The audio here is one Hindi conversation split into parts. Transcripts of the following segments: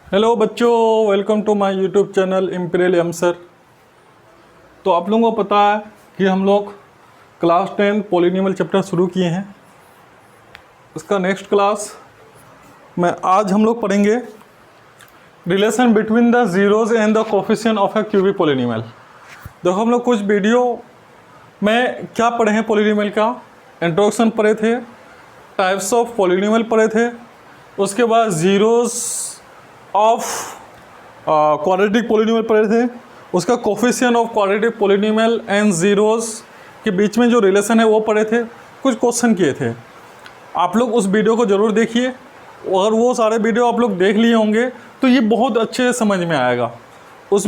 हेलो बच्चों, welcome to my YouTube channel Imperial M sir. तो आप लोगों को पता है कि हम लोग क्लास 10 पॉलिनॉमियल चैप्टर शुरू किए हैं। इसका नेक्स्ट क्लास में आज हम लोग पढ़ेंगे relation between the zeros and the coefficient of A cubic polynomial. देखो, हम लोग कुछ वीडियो में क्या पढ़े हैं, पॉलिनॉमियल का इंट्रोडक्शन पढ़े थे, टाइप्स ऑफ पॉलिनॉमियल पढ़े थे, उसके बाद जीरोज ऑफ क्वाड्रेटिक पॉलिनॉमियल पढ़े थे, उसका coefficient of quadratic polynomial and zeros के बीच में जो रिलेशन है वो पढ़े थे, कुछ क्वेश्चन किए थे। आप लोग उस वीडियो को ज़रूर देखिए। अगर वो सारे वीडियो आप लोग देख लिए होंगे तो ये बहुत अच्छे से समझ में आएगा। उस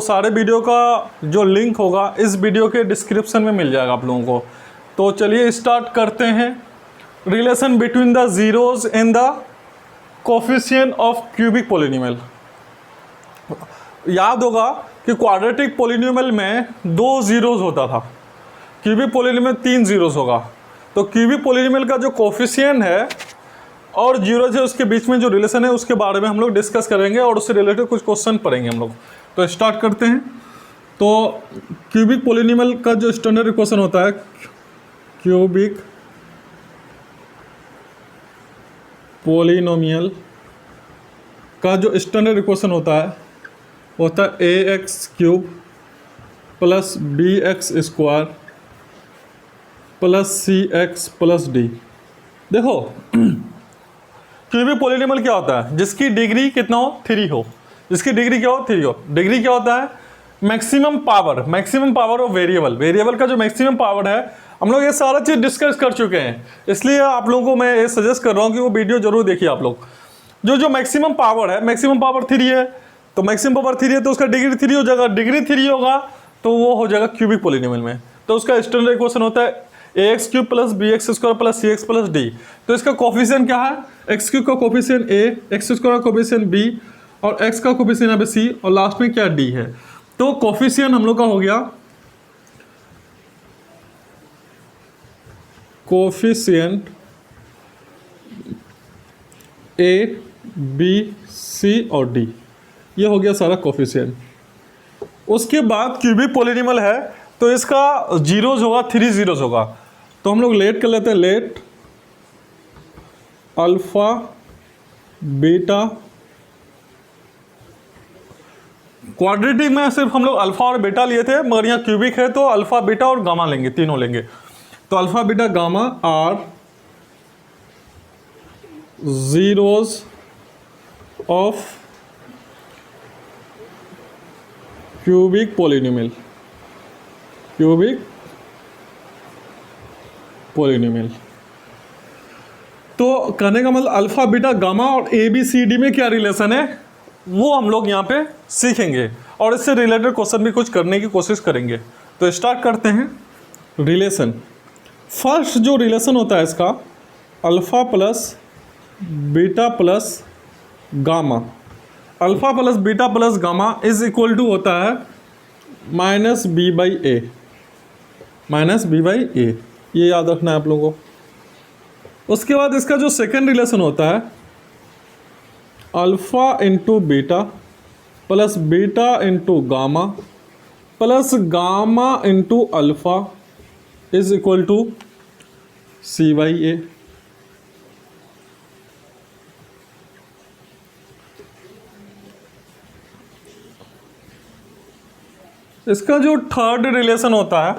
सारे वीडियो का जो लिंक होगा इस वीडियो के डिस्क्रिप्शन में मिल जाएगा आप लोगों को। तो चलिए स्टार्ट करते हैं। Relation between the zeros and the coefficient of cubic polynomial. याद होगा कि क्वाड्रेटिक पॉलिनॉमियल में 2 जीरोज होता था, क्यूबिक पॉलिनॉमियल 3 जीरोज होगा। तो क्यूबिक पॉलिनॉमियल का जो कोफिशिएंट है और जीरोज है उसके बीच में जो रिलेशन है उसके बारे में हम लोग डिस्कस करेंगे और उससे रिलेटेड कुछ क्वेश्चन पढ़ेंगे हम लोग। तो स्टार्ट करते हैं। तो क्यूबिक पॉलिनॉमियल का जो स्टैंडर्ड इक्वेशन होता है, क्यूबिक पॉलिनॉमियल का जो स्टैंडर्ड इक्वेशन होता है a x cube plus b x square plus c x plus d. देखो, क्यूबिक पॉलिनॉमियल क्या होता है? जिसकी डिग्री कितना हो? 3 हो। जिसकी डिग्री क्या हो? 3 हो। डिग्री क्या होता है? मैक्सिमम पावर ऑफ वेरिएबल का जो मैक्सिमम पावर है। हम लोग ये सारा चीज़ डिस्कस कर चुके हैं, इसलिए आप लोगों को मैं ये सजेस्ट कर रहा हूँ कि वो वीडियो जरूर देखिए आप लोग। जो मैक्सिमम पावर है, मैक्सिमम पावर 3 है, तो मैक्सिमम पावर 3 है तो उसका डिग्री 3 हो जाएगा। डिग्री 3 होगा तो वो हो जाएगा क्यूबिक पॉलिनॉमियल में। तो उसका स्टैंडर्ड इक्वेशन होता है a x cube plus b x square plus c x plus d. तो इसका कोफिशिएंट क्या है? एक्स क्यूब का कोफिशिएंट ए, एक्स स्क्वायर का कोफिशिएंट बी और एक्स का कोफिशिएंट यहाँ पे सी और लास्ट में क्या डी है। तो कोफिशिएंट हम लोग का हो गया कोफिशिएंट ए बी सी और डी, ये हो गया सारा कोफिशिएंट। उसके बाद क्यूबिक पॉलिनॉमियल है तो इसका जीरोज होगा, 3 जीरोज होगा। तो हम लोग लेट कर लेते हैं, लेट अल्फा बीटा। क्वाड्रेटिक में सिर्फ हम लोग अल्फा और बीटा लिए थे, मगर यहाँ क्यूबिक है तो अल्फा बीटा और गामा लेंगे, तीनों लेंगे। तो alpha beta gamma are zeros of cubic polynomial. तो कहने का मतलब अल्फा बीटा गामा और ए बी सी डी में क्या रिलेशन है वो हम लोग यहाँ पे सीखेंगे और इससे रिलेटेड क्वेश्चन भी कुछ करने की कोशिश करेंगे। तो स्टार्ट करते हैं। रिलेशन, फर्स्ट जो रिलेशन होता है इसका alpha plus beta plus gamma. Alpha plus beta plus gamma is equal to होता है माइनस बी बाई ए। ये याद रखना है आप लोगों को। उसके बाद इसका जो सेकेंड रिलेशन होता है alpha into beta plus beta into gamma plus gamma into alpha is equal to c by a. इसका जो थर्ड रिलेशन होता है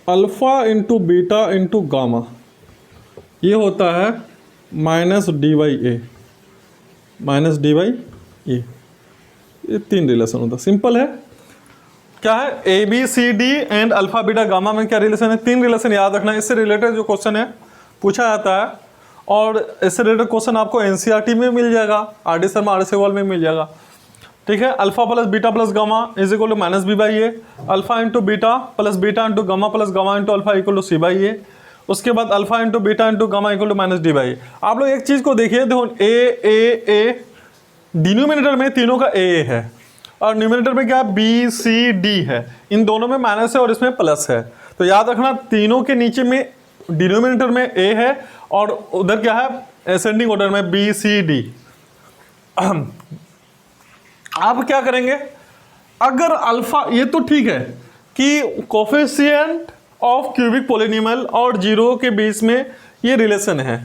alpha into beta into gamma, ये होता है माइनस डी बाई ए। ये 3 रिलेशन होता है, सिंपल है। क्या है? A B C D and alpha beta gamma में क्या रिलेशन है? 3 रिलेशन याद रखना। इससे रिलेटेड जो क्वेश्चन है पूछा जाता है और इससे रिलेटेड क्वेश्चन आपको एनसीईआरटी में मिल जाएगा, R D Sharma R S Agarwal में मिल जाएगा। ठीक है। Alpha plus beta plus gamma is equal to minus b by a. Alpha into beta plus beta into gamma plus gamma into alpha equal to c by a. उसके बाद alpha into beta into gamma equal to minus d by a. आप लोग एक चीज़ को देखिए, देखो ए डिनोमिनेटर में तीनों का ए है और न्यूमिनेटर में क्या बी सी डी है। इन दोनों में माइनस है और इसमें प्लस है। तो याद रखना तीनों के नीचे में डिनोमिनेटर में ए है और उधर क्या है, असेंडिंग ऑर्डर में बी सी डी। आप क्या करेंगे, अगर अल्फा, ये तो ठीक है कि कोफिशिएंट ऑफ क्यूबिक पॉलिनोमियल और जीरो के बीच में ये रिलेशन है।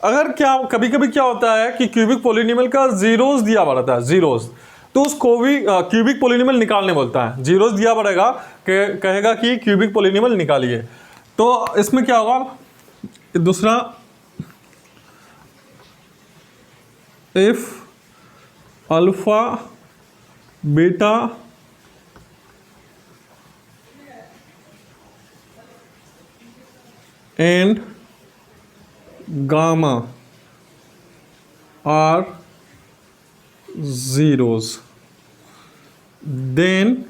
अगर क्या कभी कभी क्या होता है कि क्यूबिक पॉलिनोमियल का जीरोस दिया हुआ रहता है, जीरोस, तो उसको भी क्यूबिक पॉलिनोमियल निकालने बोलता है। जीरोस दिया पड़ेगा, कहेगा कि क्यूबिक पॉलिनोमियल निकालिए। तो इसमें क्या होगा, दूसरा, if alpha beta and gamma are zeros, then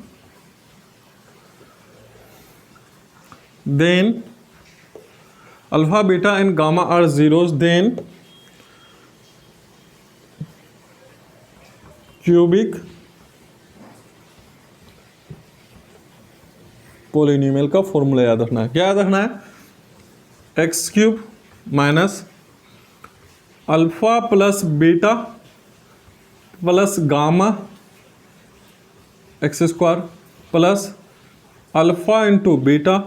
alpha beta and gamma are zeros, then cubic polynomial का फॉर्मूला याद रखना है। क्या याद रखना है, x cube minus alpha plus beta plus gamma x square plus alpha into beta,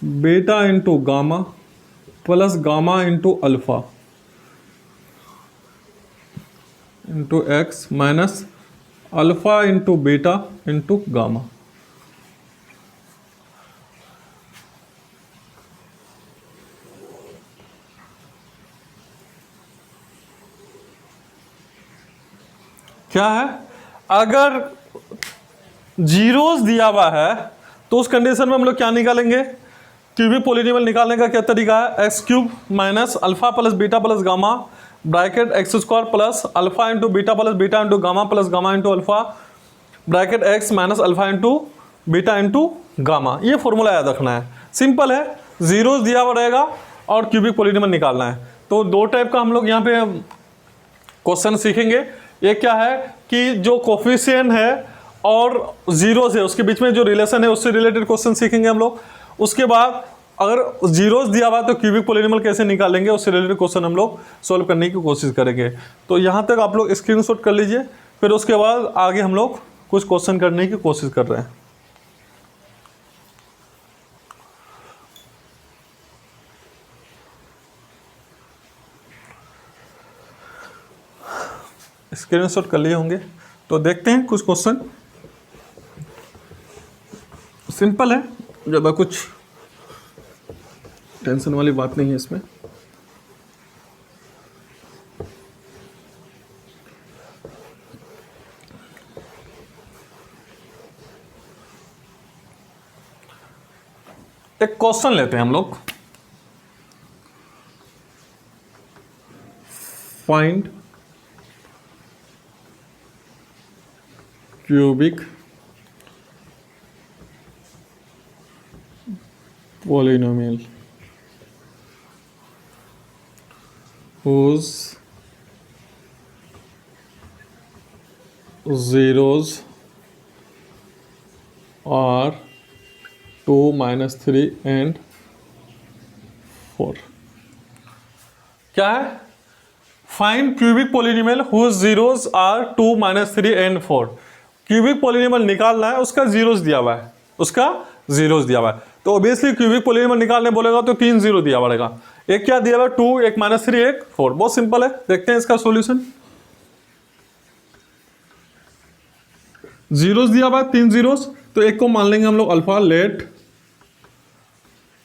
beta into gamma plus gamma into alpha into x minus alpha into beta into gamma. क्या है, अगर जीरोस दिया हुआ है तो उस कंडीशन में हम लोग क्या निकालेंगे, क्यूबिक पॉलिनोमियल निकालने का क्या तरीका है, x cube minus alpha plus beta plus gamma bracket x square plus alpha into beta into gamma plus gamma into alpha bracket x minus alpha into beta into gamma. ये फॉर्मूला याद रखना है, सिंपल है। जीरोस दिया हुआ रहेगा और क्यूबिक पॉलिनोमियल निकालना है। तो दो टाइप का हम लोग यहाँ पे क्वेश्चन सीखेंगे। एक क्या है कि जो कोफिशिएंट है और जीरोस है उसके बीच में जो रिलेशन है उससे रिलेटेड क्वेश्चन सीखेंगे हम लोग। उसके बाद अगर जीरोस दिया हुआ तो क्यूबिक पॉलिनोमियल कैसे निकालेंगे उससे रिलेटेड क्वेश्चन हम लोग सॉल्व करने की कोशिश करेंगे। तो यहाँ तक आप लोग स्क्रीनशॉट कर लीजिए, फिर उसके बाद आगे हम लोग कुछ क्वेश्चन करने की कोशिश कर रहे हैं। स्क्रीनशॉट कर लिए होंगे तो देखते हैं कुछ क्वेश्चन। सिंपल है, ज़्यादा कुछ टेंशन वाली बात नहीं है इसमें। एक क्वेश्चन लेते हैं हम लोग, find cubic polynomial whose zeros are 2, -3 and 4। क्या है, find cubic polynomial whose zeros are 2, -3 and 4। Cubic polynomial निकालना है, उसका जीरोस दिया हुआ है, उसका जीरोस दिया हुआ है। तो ऑब्वियसली क्यूबिक पॉलिनोमियल निकालने बोलेगा तो 3 जीरो दिया पड़ेगा। एक क्या दिया हुआ है, 2, एक -3, एक 4। बहुत सिंपल है, देखते हैं इसका सॉल्यूशन। जीरोस दिया हुआ है, 3 जीरोस, तो एक को मान लेंगे हम लोग alpha. Let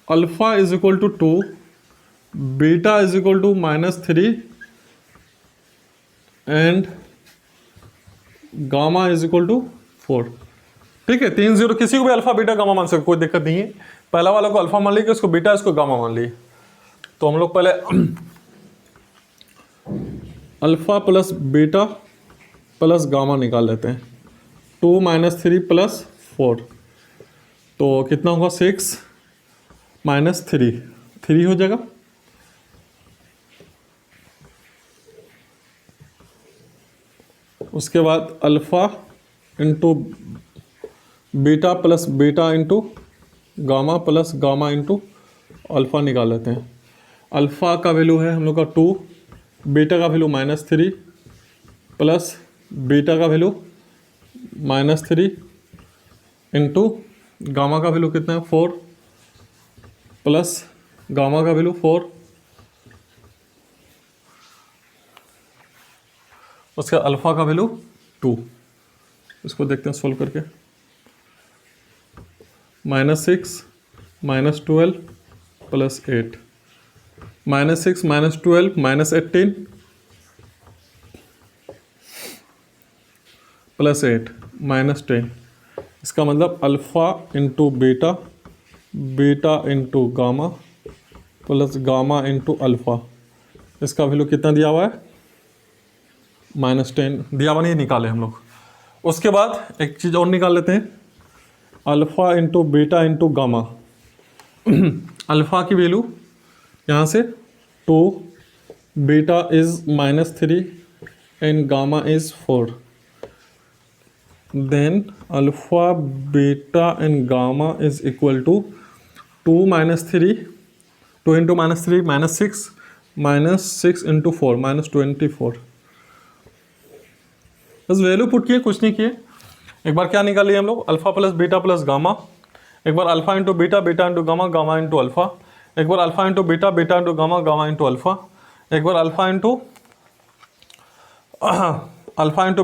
alpha is equal to 2, beta is equal to -3 and gamma is equal to 4। ठीक है, 3 जीरो, किसी को भी अल्फा बीटा गामा मान सकते, कोई दिक्कत नहीं है। पहला वाला को अल्फा मान लिया, इसको बीटा, इसको गामा मान लिए। तो हम लोग पहले alpha plus beta plus gamma निकाल लेते हैं। 2 -3 प्लस 4, तो कितना होगा, 6 -3, 3 हो जाएगा। उसके बाद alpha into beta plus beta into gamma plus gamma into alpha निकाल लेते हैं। अल्फ़ा का वैल्यू है हम लोग का 2, बीटा का वैल्यू -3 प्लस बीटा का वैल्यू -3 इंटू गामा का वैल्यू कितना है 4 प्लस गामा का वैल्यू 4, उसका अल्फ़ा का वैल्यू 2। इसको देखते हैं सोल्व करके। -6 -12 प्लस 8, -6 -12 -18 प्लस 8 -10। इसका मतलब alpha into beta, beta into gamma plus gamma into alpha, इसका वैल्यू कितना दिया हुआ है -10 दिया हुआ नहीं, निकाले हम लोग। उसके बाद एक चीज़ और निकाल लेते हैं, alpha into beta into gamma. Alpha की वैल्यू यहाँ से 2, beta is -3 and gamma is 4। Then alpha beta and gamma is equal to 2 -3, 2 into -3 -6 into 4 -24। बस वैल्यू पुट किए, कुछ नहीं किए। एक बार क्या निकाल लिया हम लोग, alpha plus beta plus gamma. एक बार alpha into beta, beta into gamma, gamma into alpha. एक बार alpha into beta, beta into gamma, gamma into alpha. एक बार alpha into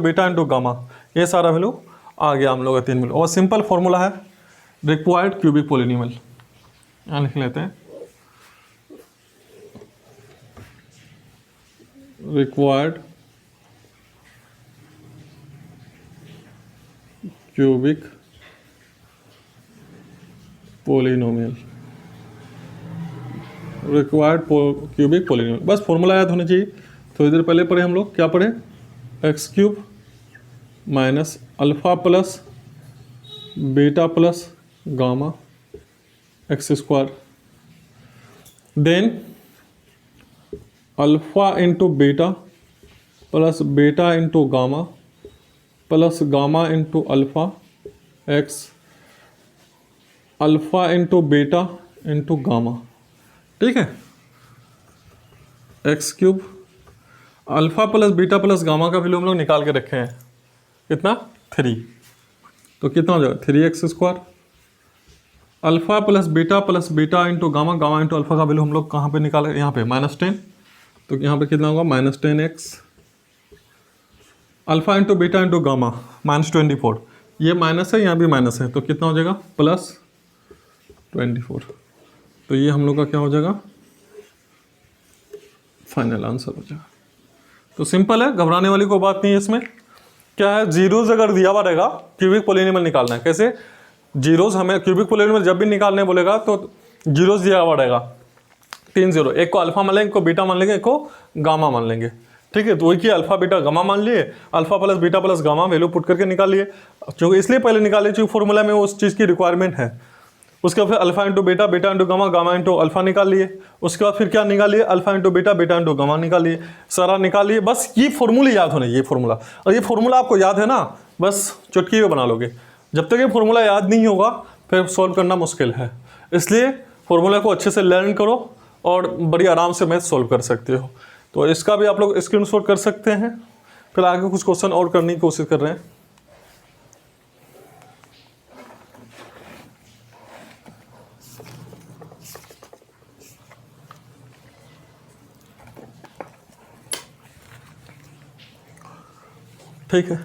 beta into gamma. ये सारा वैल्यू आ गया हम लोग का 3 वैल्यू। और सिंपल फॉर्मूला है रिक्वायर्ड क्यूबिक पॉलिनॉमियल, यहाँ लिख लेते हैं required cubic polynomial, required cubic polynomial. बस फॉर्मूला याद होना चाहिए। थोड़ी देर पहले पढ़े हम लोग, क्या पढ़े, x³ minus alpha plus beta plus gamma x², then alpha into beta plus beta into gamma plus gamma into alpha x, alpha into beta into gamma. ठीक है, x³ alpha plus beta plus gamma का वैल्यू हम लोग निकाल के रखे हैं, कितना 3, तो कितना हो जाएगा 3x²। Alpha plus beta into gamma, gamma into alpha का वैल्यू हम लोग कहाँ पे निकाले, यहाँ पे -10, तो यहाँ पे कितना होगा -10x। Alpha into beta into gamma -24, ये माइनस है, यहाँ भी माइनस है, तो कितना हो जाएगा +24। तो ये हम लोग का क्या हो जाएगा, फाइनल आंसर हो जाएगा। तो सिंपल है, घबराने वाली कोई बात नहीं है इसमें। क्या है, जीरोज अगर दिया हुआ रहेगा, क्यूबिक पॉलिनॉमियल निकालना है। कैसे जीरोज, हमें क्यूबिक पॉलिनॉमियल जब भी निकालने बोलेगा तो जीरोज दिया हुआ रहेगा, 3 0, एक को अल्फा मान लेंगे, एक को बीटा मान लेंगे, एक को गामा मान लेंगे। ठीक है, तो वही किया, अल्फा बीटा गामा मान लिए, alpha plus beta plus gamma value put करके निकाल लिए। क्योंकि इसलिए पहले निकाले क्योंकि फॉर्मूला में उस चीज़ की रिक्वायरमेंट है। उसके बाद फिर अल्फा इंटू बेटा, बेटा into gamma, gamma into alpha निकाल लिए। उसके बाद फिर क्या निकाल लिए, अल्फा इंटू बेटा, बेटा इंटू गामा निकाल लिए, सारा निकाल लिए। बस ये फॉर्मूला याद होना, ये फॉर्मूला, और ये फॉर्मूला आपको याद है ना, बस चुटकी में बना लोगे। जब तक ये फॉर्मूला याद नहीं होगा फिर सॉल्व करना मुश्किल है। इसलिए फॉर्मूला को अच्छे से लर्न करो और बड़ी आराम से मैथ सॉल्व कर सकते हो। तो इसका भी आप लोग स्क्रीनशॉट कर सकते हैं। फिर आगे कुछ क्वेश्चन और करने की कोशिश कर रहे हैं। ठीक है,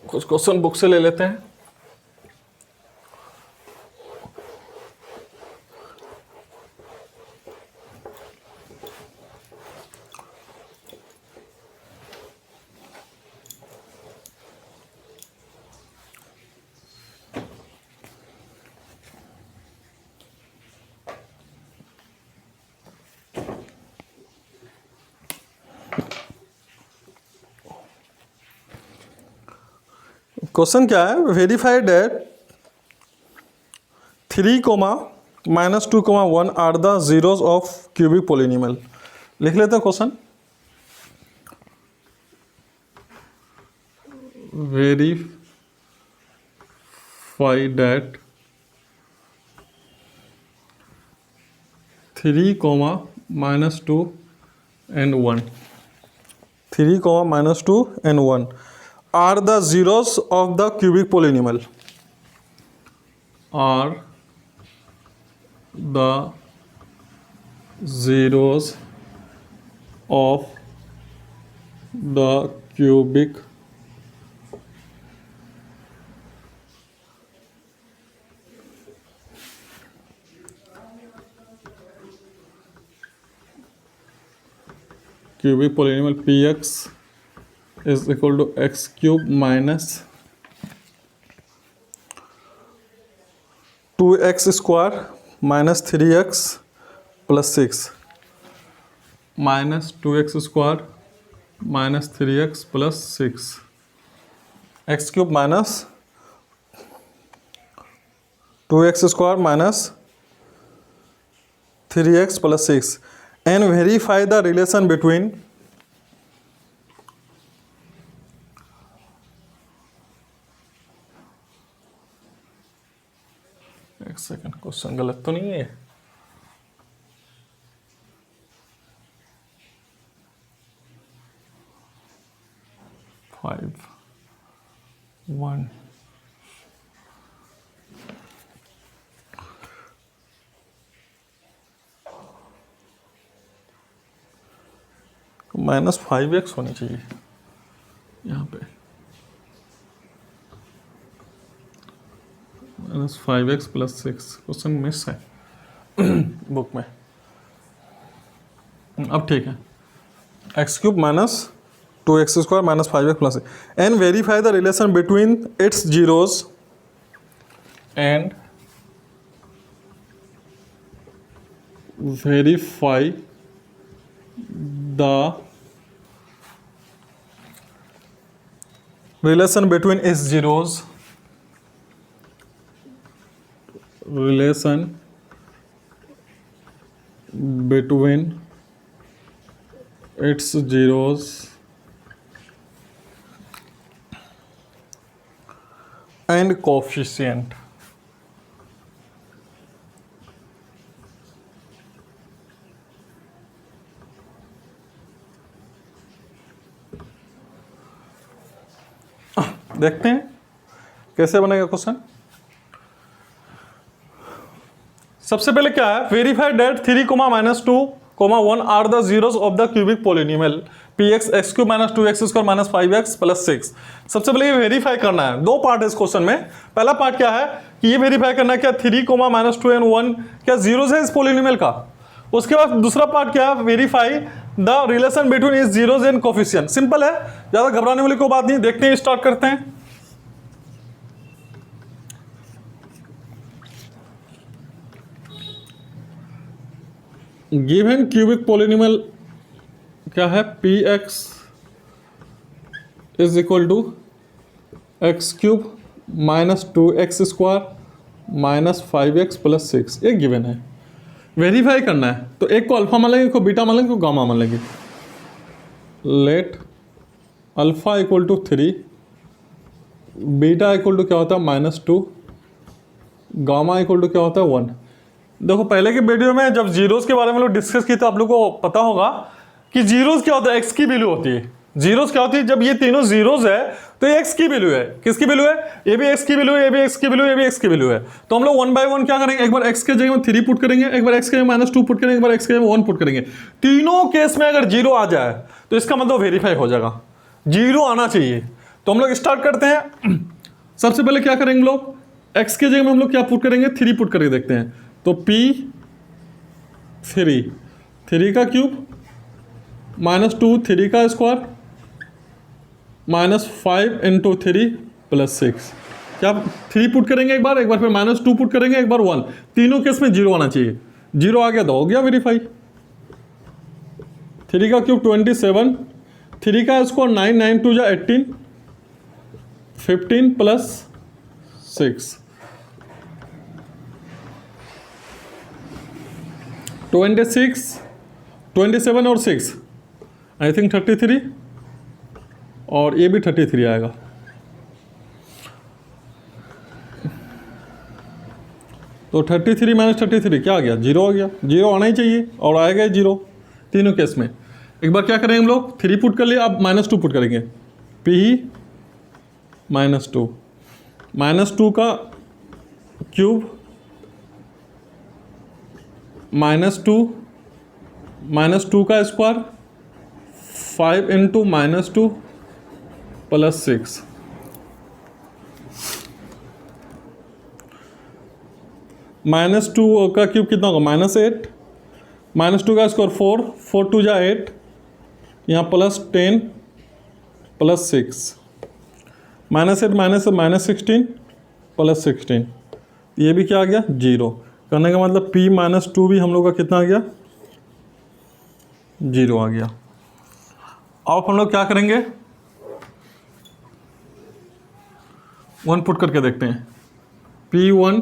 कुछ क्वेश्चन बुक से ले लेते हैं। क्वेश्चन क्या है, verify that 3, -2, 1 are the zeros of cubic polynomial. लिख लेते हैं question, verify that 3, -2 and 1, 3, -2 and 1 are the zeros of the cubic polynomial, are the zeros of the cubic polynomial px is equal to x cube minus 2x square minus 3x plus 6 minus 2x square minus 3x plus 6 x cube minus 2x square minus 3x plus 6 and verify the relation between एक सेकंड, क्वेश्चन गलत तो नहीं है? फाइव 1 -5x होनी चाहिए यहाँ पे, -5x + 6 क्वेश्चन मिस है बुक में। अब ठीक है, x cube minus 2x square minus 5x plus 6 and verify the relation between its zeros and verify the relation between its zeros, relation between its zeros and coefficient. देखते हैं कैसे बनेगा क्वेश्चन। सबसे पहले क्या है, verify that 3, -2, 1 are the zeros of the cubic polynomial px x cube - 2x square - 5x + 6। सबसे पहले ये वेरीफाई करना है। दो पार्ट है इस क्वेश्चन में। पहला पार्ट क्या है कि ये वेरीफाई करना है क्या 3, -2 एंड 1 क्या जीरोस है इस पोलिनोमियल का। उसके बाद दूसरा पार्ट क्या है, वेरीफाई द रिलेशन बिटवीन इस जीरोस एंड कोफिशिएंट। सिंपल है, ज्यादा घबराने वाली कोई बात नहीं। देखते हैं, स्टार्ट करते हैं। गिवन क्यूबिक पोलिनोमियल क्या है, px is equal to x cube - 2x square - 5x + 6, ये गिवन है। वेरीफाई करना है तो एक को अल्फा मान लेंगे, एक को बीटा मान लेंगे, एक को गामा मान लेंगे। Let alpha equal to 3, beta equal to क्या होता है -2, गामा इक्वल टू क्या होता है 1। देखो पहले के वीडियो में जब जीरोस के बारे में लोग डिस्कस किए तो आप लोगों को पता होगा कि जीरोस क्या होता है, एक्स की वैल्यू होती है। जीरोस क्या होती है, जब ये तीनों जीरोस है तो ये एक्स की वैल्यू है। किसकी वैल्यू है, ये भी एक्स की वैल्यू है, ये भी एक्स की वैल्यू है, ये भी एक्स की वैल्यू है। तो हम लोग 1 बाय 1 क्या करेंगे, एक बार एक्स के जगह में 3 पुट करेंगे, एक बार एक्स के जगह -2 पुट करेंगे, एक बार एक्स के जगह 1 पुट करेंगे। तीनों केस में अगर जीरो आ जाए तो इसका मतलब वेरीफाई हो जाएगा, जीरो आना चाहिए। तो हम लोग स्टार्ट करते हैं। सबसे पहले क्या करेंगे लोग, एक्स के जगह में हम लोग क्या पुट करेंगे, 3 पुट करके देखते हैं। तो P3 का क्यूब -2 3 का स्क्वायर -5 × 3 + 6, क्या 3 पुट करेंगे एक बार फिर -2 पुट करेंगे, एक बार 1। तीनों केस में जीरो आना चाहिए। जीरो आ गया तो हो गया वेरीफाई। 3 का क्यूब 27, 3 का स्क्वायर 9, 9 2 जा 18, 15 + 6 26, 27 और 6 आई थिंक 33, और ये भी 33 आएगा। तो 33 माइनस 33 क्या आ गया? 0 आ गया। 0 आना ही चाहिए और आएगा 0 तीनों केस में। एक बार क्या करेंगे हम लोग, 3 पुट कर लिए, अब -2 पुट करेंगे। पी -2 -2 का क्यूब -2 का स्क्वायर 5 इंटू -2 प्लस 6 -2 का क्यूब कितना होगा? -8 -2 का स्क्वायर 4 4 2 जा 8 यहाँ प्लस 10 प्लस 6 -8 -16 प्लस 16 ये भी क्या आ गया? 0। करने का मतलब p -2 भी हम लोग का कितना आ गया? 0 आ गया। अब हम लोग क्या करेंगे, 1 पुट करके देखते हैं। p1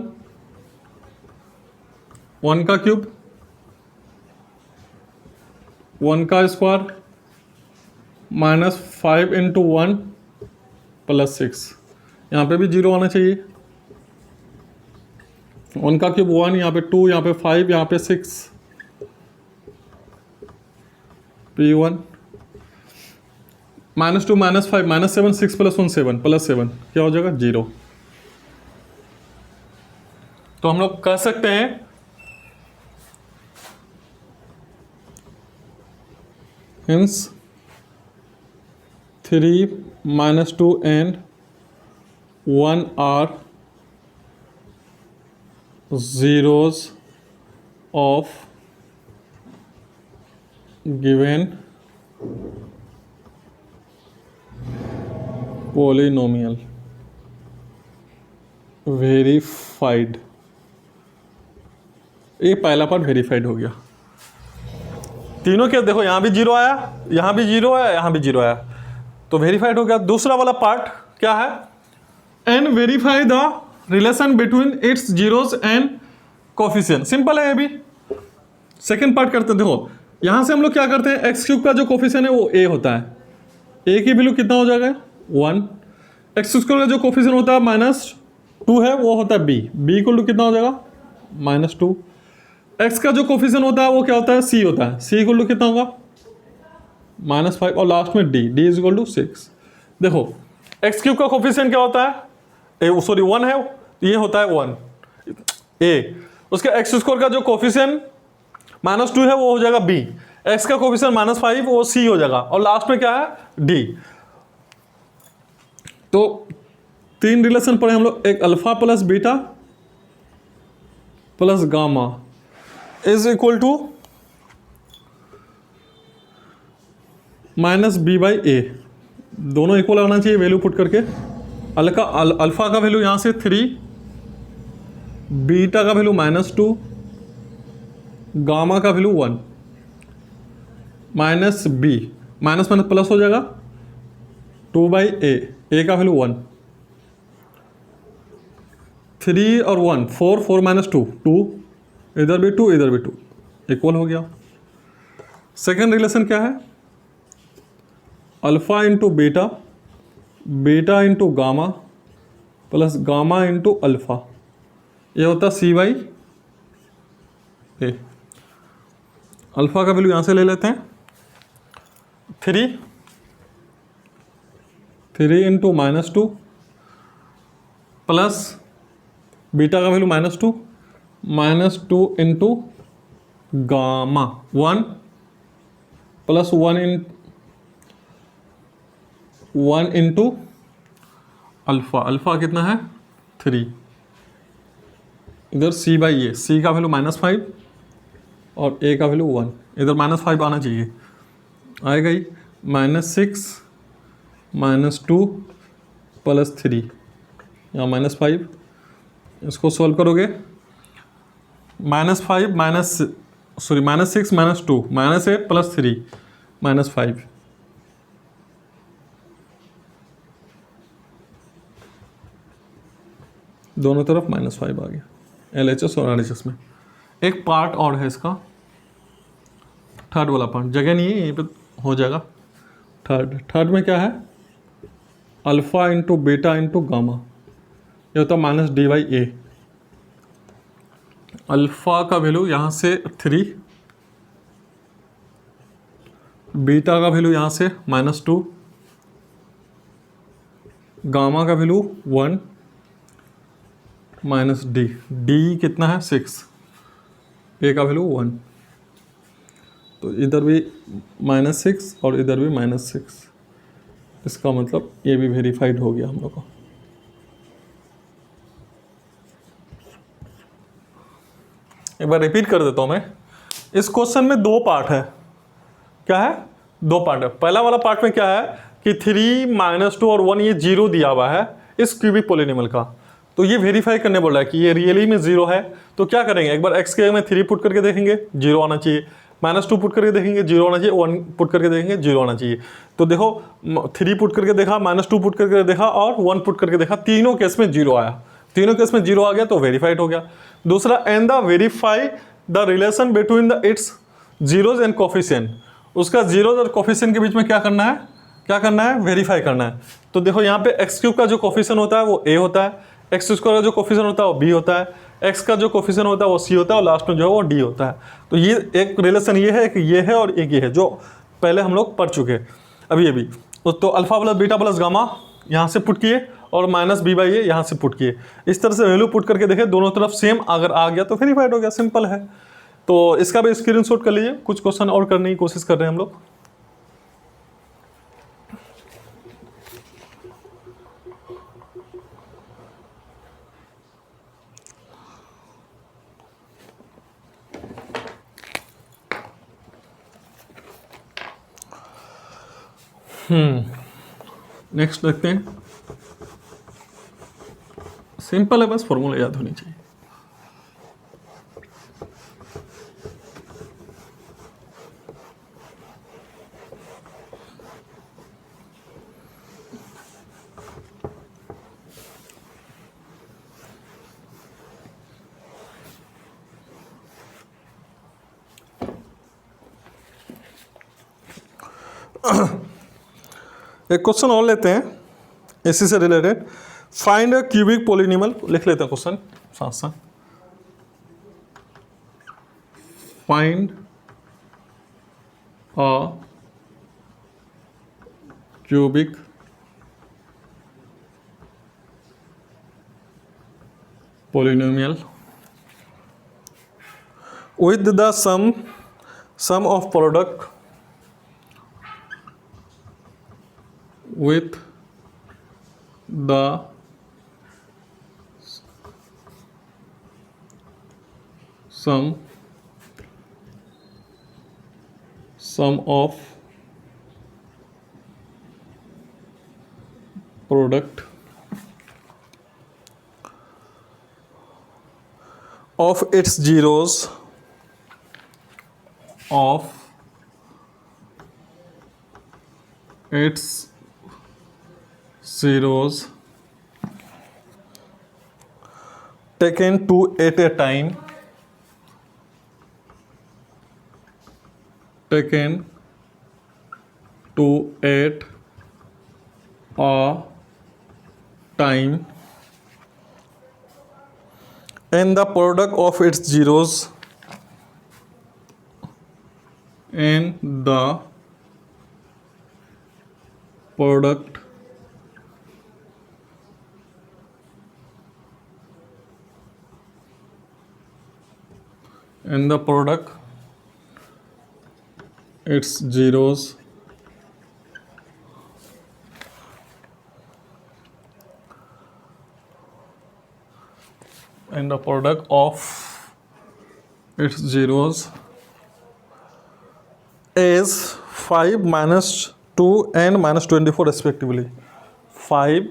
1 का क्यूब 1 का स्क्वायर -5 इंटू 1 प्लस 6 यहाँ पे भी 0 आना चाहिए। 1 का क्यूब 1, यहाँ पे 2, यहाँ पे 5, यहाँ पे 6। p1 -2 -5 -7 6 प्लस 1 7 प्लस 7 क्या हो जाएगा? 0। तो हम लोग कह सकते हैं hence 3 -2 and 1 are zeros of given polynomial verified. ये पहला पार्ट वेरीफाइड हो गया। तीनों के देखो, यहाँ भी 0 आया, यहाँ भी 0 आया, यहाँ भी 0 आया, तो वेरीफाइड हो गया। दूसरा वाला पार्ट क्या है? And verify the relation between its zeros and coefficient. Simple है ये भी। सेकेंड पार्ट करते हैं। देखो यहाँ से हम लोग क्या करते हैं, एक्स क्यूब का जो कोफिशिएंट है वो a होता है। a की वैल्यू कितना हो जाएगा? 1। एक्स स्क्वायर का जो कोफिशिएंट होता है -2 है वो होता है b। b इक्वल टू कितना हो जाएगा? -2। x का जो कोफिशिएंट होता है वो क्या होता है? c होता है। c इक्वल टू कितना होगा? -5 और लास्ट में d इज इक्वल टू 6। देखो एक्स क्यूब का कोफिशिएंट क्या होता है? 1 है, ये होता है 1 a। उसके एक्स स्क्वायर का जो कोफिशिएंट -2 है वो हो जाएगा b। x का कोफिशिएंट -5 वो c हो जाएगा और लास्ट में क्या है? d। तो 3 रिलेशन पढ़े हम लोग। एक alpha plus beta plus gamma is equal to -b/a। दोनों इक्वल आना चाहिए वैल्यू पुट करके। अल्फा का वैल्यू यहाँ से 3, बीटा का वैल्यू -2, गामा का वैल्यू 1, -b माइनस प्लस हो जाएगा 2/a। a का वैल्यू 1, 3 और 1 4 4 -2 2, इधर भी 2 इधर भी 2, इक्वल हो गया। सेकेंड रिलेशन क्या है? Alpha into beta, beta into gamma plus gamma into alpha, ये होता है c/a। अल्फा का वैल्यू यहाँ से ले लेते हैं 3 इंटू -2 प्लस बीटा का value -2 into gamma 1 plus 1 into alpha. Alpha कितना है? 3। इधर c/a, c का वैल्यू -5 और a का वैल्यू 1, इधर -5 आना चाहिए, आएगा ही। -6 -2 प्लस 3, यहाँ -5। इसको सॉल्व करोगे -6 -2 -8 प्लस 3 -5, दोनों तरफ -5 आ गया LHS और RHS में। एक पार्ट और है इसका, थर्ड वाला पार्ट, जगह नहीं है यहीं पे हो जाएगा। थर्ड में क्या है? Alpha into beta into gamma, ये होता है -d/a। अल्फ़ा का वैल्यू यहाँ से 3, बीटा का वैल्यू यहाँ से -2, गामा का वैल्यू 1 माइनस डी, डी कितना है 6, ए का वैल्यू 1, तो इधर भी -6 और इधर भी -6, इसका मतलब ये भी वेरीफाइड हो गया हम लोग को। एक बार रिपीट कर देता हूँ मैं। इस क्वेश्चन में 2 पार्ट है। क्या है? 2 पार्ट है। पहला वाला पार्ट में क्या है कि 3, -2 और 1 ये 0 दिया हुआ है इस क्यूबिक पॉलिनॉमियल का, तो ये वेरीफाई करने बोल रहा है कि ये रियली में 0 है। तो क्या करेंगे, एक बार x के में 3 पुट करके देखेंगे, 0 आना चाहिए, -2 पुट करके देखेंगे, 0 आना चाहिए, 1 पुट करके देखेंगे, 0 आना चाहिए। तो देखो 3 पुट करके देखा, -2 पुट करके देखा और 1 पुट करके देखा, तीनों केस में 0 आया। तीनों केस में 0 आ गया तो वेरीफाइड हो गया। दूसरा, and the verify the relation between the it's zeros and coefficient, उसका जीरोज और कोफिशिएंट के बीच में क्या करना है, वेरीफाई करना है। तो देखो यहाँ पे x³ का जो कोफिशिएंट होता है वो a होता है, x² का जो कोफिशिएंट होता है वो b होता है, x का जो कोफिशिएंट होता है वो c होता है और लास्ट में जो है वो d होता है। तो ये एक रिलेशन ये है, एक ये है और एक ये है, जो पहले हम लोग पढ़ चुके हैं अभी अभी। तो alpha plus beta plus gamma यहाँ से पुट किए और -b/a यहाँ से पुट किए। इस तरह से वैल्यू पुट करके देखे, दोनों तरफ सेम अगर आ गया तो वेरीफाइड हो गया, सिंपल है। तो इसका भी स्क्रीनशॉट कर लीजिए। कुछ क्वेश्चन और करने की कोशिश कर रहे हैं हम लोग। नेक्स्ट देखते हैं। सिंपल है, बस फॉर्मूला याद होनी चाहिए। एक क्वेश्चन और लेते हैं इसी से related. Find a cubic polynomial, लिख लेते हैं क्वेश्चन साथ साथ। Find a cubic polynomial with the sum of product with the sum of product of its zeros taken two at a time, and the product of its zeros and the product its zeros and the product of its zeros is 5, -2 and -24 respectively. 5,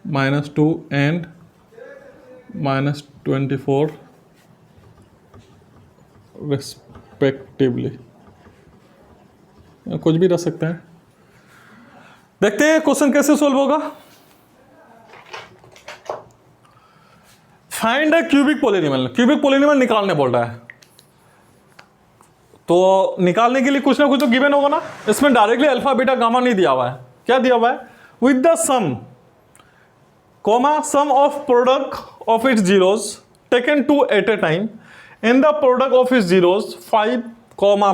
-2 and -24 respectively. कुछ भी रख सकते हैं। देखते हैं क्वेश्चन कैसे सोल्व होगा। Find a cubic polynomial, cubic polynomial निकालने बोल रहा है, तो निकालने के लिए कुछ ना कुछ तो गिवन होगा ना। इसमें डायरेक्टली अल्फा बीटा गामा नहीं दिया हुआ है। क्या दिया हुआ है? With the sum, comma sum of product of its zeros taken two at a time and the product of its zeros 5,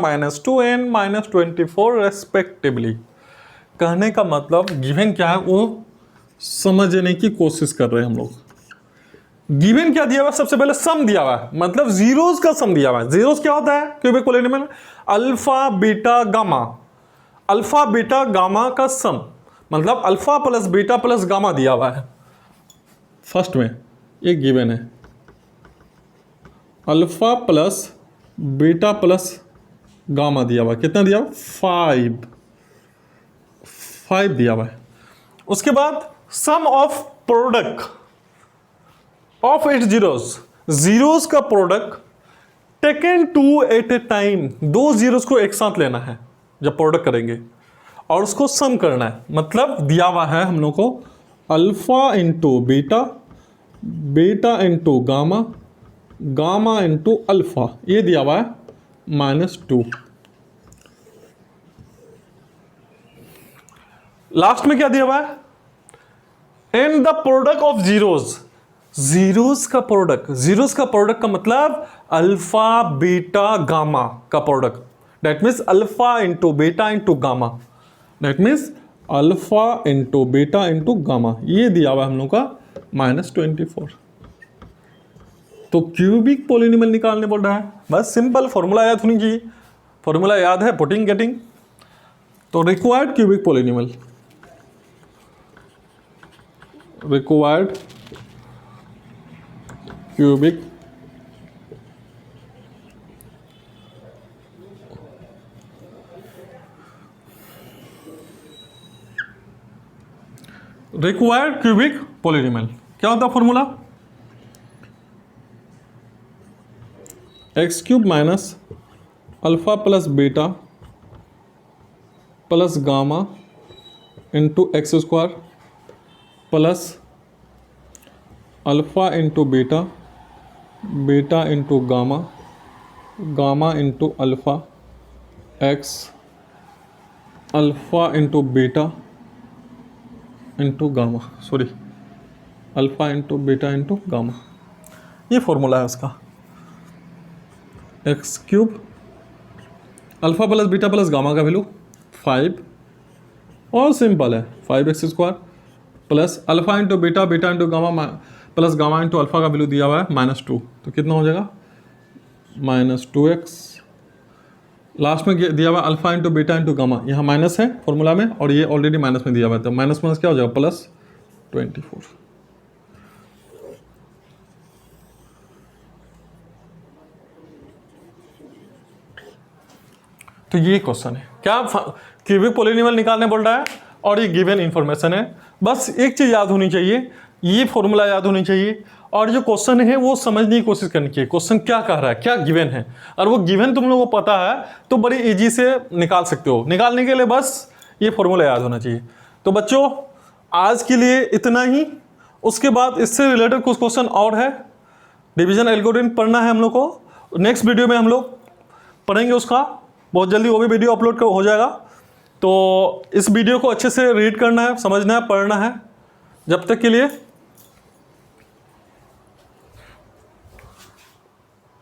minus 2n minus 24 respectively। कहने का मतलब गिवन क्या है वो समझने की कोशिश कर रहे हैं हम लोग। गिवन क्या दिया हुआ है? सबसे पहले सम दिया हुआ है, मतलब जीरोस का सम दिया हुआ है। जीरोस क्या होता है cubic polynomial? Alpha beta gamma, alpha beta gamma का सम, मतलब alpha plus beta plus gamma दिया हुआ है। फर्स्ट में एक गिवन है alpha plus beta plus gamma दिया हुआ है। कितना दिया हुआ? 5 दिया हुआ है। उसके बाद sum of product of its zeros, zeros का product taken two at a time, दो जीरोस को एक साथ लेना है जब प्रोडक्ट करेंगे और उसको सम करना है। मतलब दिया हुआ है हम लोग को alpha into beta, beta into gamma, gamma into alpha, ये दिया हुआ है -2। लास्ट में क्या दिया हुआ है? And the product of zeros, zeros का प्रोडक्ट, जीरोस का प्रोडक्ट का मतलब अल्फा बीटा गामा का product, that means alpha into beta into gamma, that means alpha into beta into gamma, ये दिया हुआ है हम लोग का -24। तो क्यूबिक पॉलिनोमियल निकालने बोल रहा है। बस सिंपल फॉर्मूला याद होनी चाहिए, फॉर्मूला याद है, पुटिंग गेटिंग। तो required cubic polynomial, required cubic required cubic polynomial क्या होता है formula? X cube minus alpha plus beta plus gamma into x square plus alpha into beta, beta into gamma, gamma into alpha, x alpha into beta into gamma, sorry alpha into beta into gamma, ये फॉर्मूला है उसका। X cube alpha plus beta plus gamma का वैल्यू 5 और सिंपल है 5x square plus alpha into beta, beta into gamma plus gamma into alpha का वैल्यू दिया हुआ है -2, तो कितना हो जाएगा -2x। लास्ट में दिया हुआ alpha into beta into gamma, यहाँ माइनस है फॉर्मूला में और ये ऑलरेडी माइनस में दिया हुआ है, तो माइनस क्या हो जाएगा +24। तो ये क्वेश्चन है, क्या क्यूबिक पॉलिनोमियल निकालने बोल रहा है और ये गिवन इंफॉर्मेशन है। बस एक चीज़ याद होनी चाहिए, ये फॉर्मूला याद होनी चाहिए और जो क्वेश्चन है वो समझने की कोशिश करनी चाहिए। क्वेश्चन क्या कह रहा है, क्या गिवन है, और वो गिवन तुम लोगों को पता है तो बड़ी इजी से निकाल सकते हो। निकालने के लिए बस ये फॉर्मूला याद होना चाहिए। तो बच्चों आज के लिए इतना ही, उसके बाद इससे रिलेटेड कुछ क्वेश्चन और है। डिवीजन एल्गोरिथम पढ़ना है हम लोग को, नेक्स्ट वीडियो में हम लोग पढ़ेंगे उसका, बहुत जल्दी वो भी वीडियो अपलोड हो जाएगा। तो इस वीडियो को अच्छे से रीड करना है, समझना है, पढ़ना है। जब तक के लिए